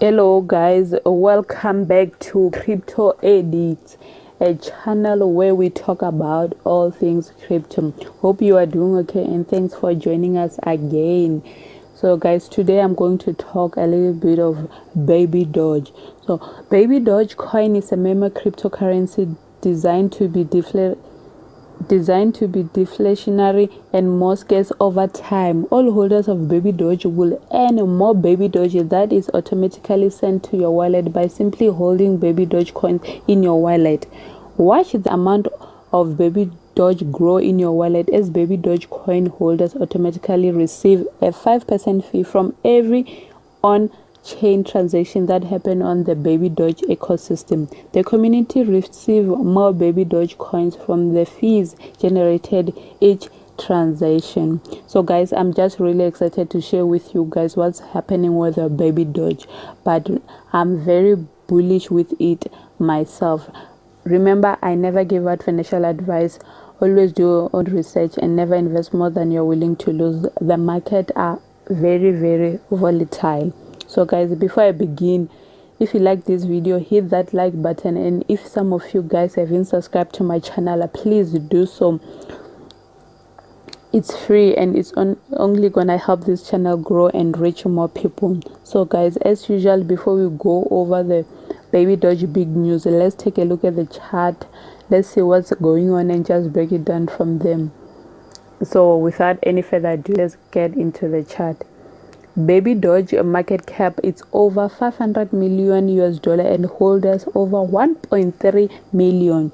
Hello guys, welcome back to Crypto Edits, a channel where we talk about all things crypto. Hope you are doing okay and thanks for joining us again. So guys, today I'm going to talk a little bit of Baby Doge. So Baby Doge coin is a meme cryptocurrency designed to be deflationary and more scarce over time. All holders of Baby Doge will earn more Baby Doge that is automatically sent to your wallet by simply holding Baby Doge coins in your wallet. Watch the amount of Baby Doge grow in your wallet as Baby Doge coin holders automatically receive a 5% fee from every on-chain transaction that happen on the Baby Doge ecosystem. The community receive more Baby Doge coins from the fees generated each transaction. So guys, I'm just really excited to share with you guys what's happening with the Baby Doge, but I'm very bullish with it myself. Remember, I never give out financial advice. Always do your own research and never invest more than you're willing to lose. The market are very volatile. So guys, before I begin, if you like this video, hit that like button, and if some of you guys haven't subscribed to my channel, please do so. It's free and it's only gonna help this channel grow and reach more people. So guys, as usual, before we go over the Baby Doge big news, let's take a look at the chart. Let's see what's going on and just break it down from them. So without any further ado, let's get into the chart. Baby Doge market cap, it's over 500 million US dollar and holders over 1.3 million.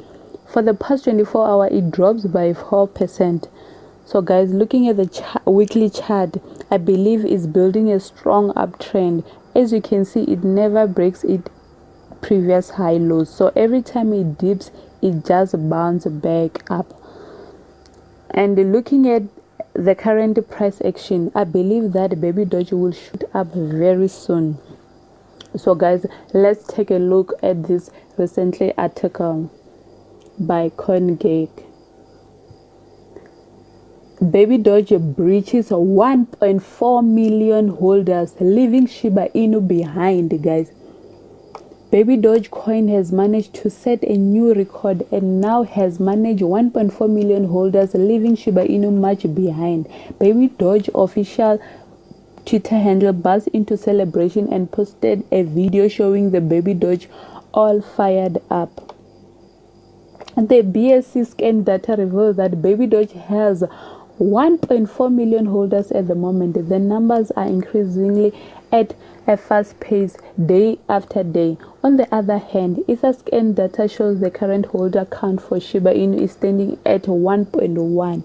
For the past 24 hours, it drops by 4%. So guys, looking at the weekly chart, I believe it's building a strong uptrend. As you can see, it never breaks its previous high lows. So every time it dips, it just bounces back up. And looking at the current price action, I believe that Baby Doge will shoot up very soon. So guys, let's take a look at this recently article by CoinGecko. Baby Doge breaches 1.4 million holders, leaving Shiba Inu behind, guys. Baby Doge coin has managed to set a new record and now has managed 1.4 million holders, leaving Shiba Inu much behind. Baby Doge official Twitter handle burst into celebration and posted a video showing the Baby Doge all fired up. The BSC scan data reveals that Baby Doge has 1.4 million holders at the moment. The numbers are increasingly at a fast pace day after day. On the other hand, Etherscan data shows the current holder count for Shiba Inu is standing at 1.1.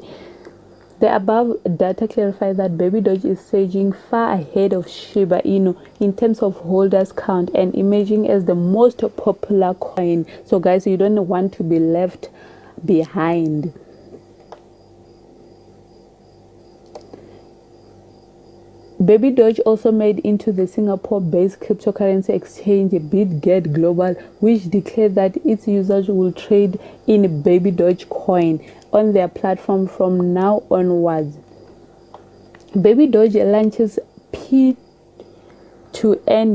The above data clarify that Baby Doge is surging far ahead of Shiba Inu in terms of holders count and emerging as the most popular coin. So guys, you don't want to be left behind. Baby Doge also made into the Singapore-based cryptocurrency exchange BitGet Global, which declared that its users will trade in Baby Doge coin on their platform from now onwards. Baby Doge launches P2N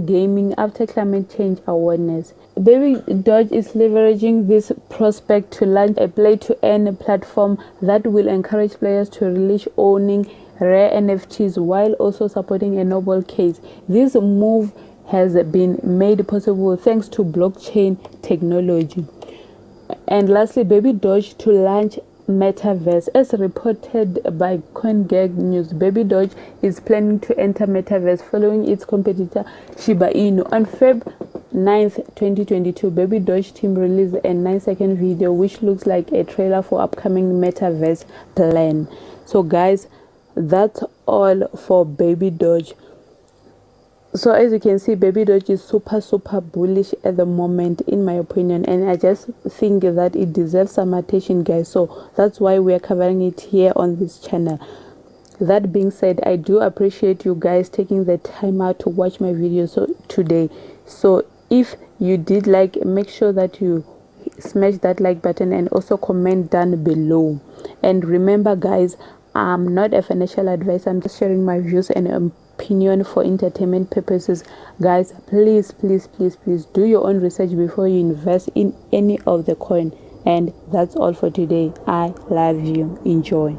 gaming after climate change awareness. Baby Doge is leveraging this prospect to launch a play-to-earn platform that will encourage players to relish owning rare NFTs while also supporting a noble case. This move has been made possible thanks to blockchain technology. And lastly, Baby Doge to launch Metaverse. As reported by CoinGecko News, Baby Doge is planning to enter Metaverse following its competitor Shiba Inu. On Feb 9th, 2022, Baby Doge team released a 9-second video which looks like a trailer for upcoming Metaverse plan. So guys, that's all for Baby Doge. So as you can see, Baby Doge is super bullish at the moment, in my opinion, and I just think that it deserves some attention, guys. So that's why we are covering it here on this channel. That being said, I do appreciate you guys taking the time out to watch my video today. So if you did like, make sure that you smash that like button and also comment down below. And remember guys, I'm not a financial advisor. I'm just sharing my views and opinion for entertainment purposes. Guys, please do your own research before you invest in any of the coin. And that's all for today. I love you. Enjoy.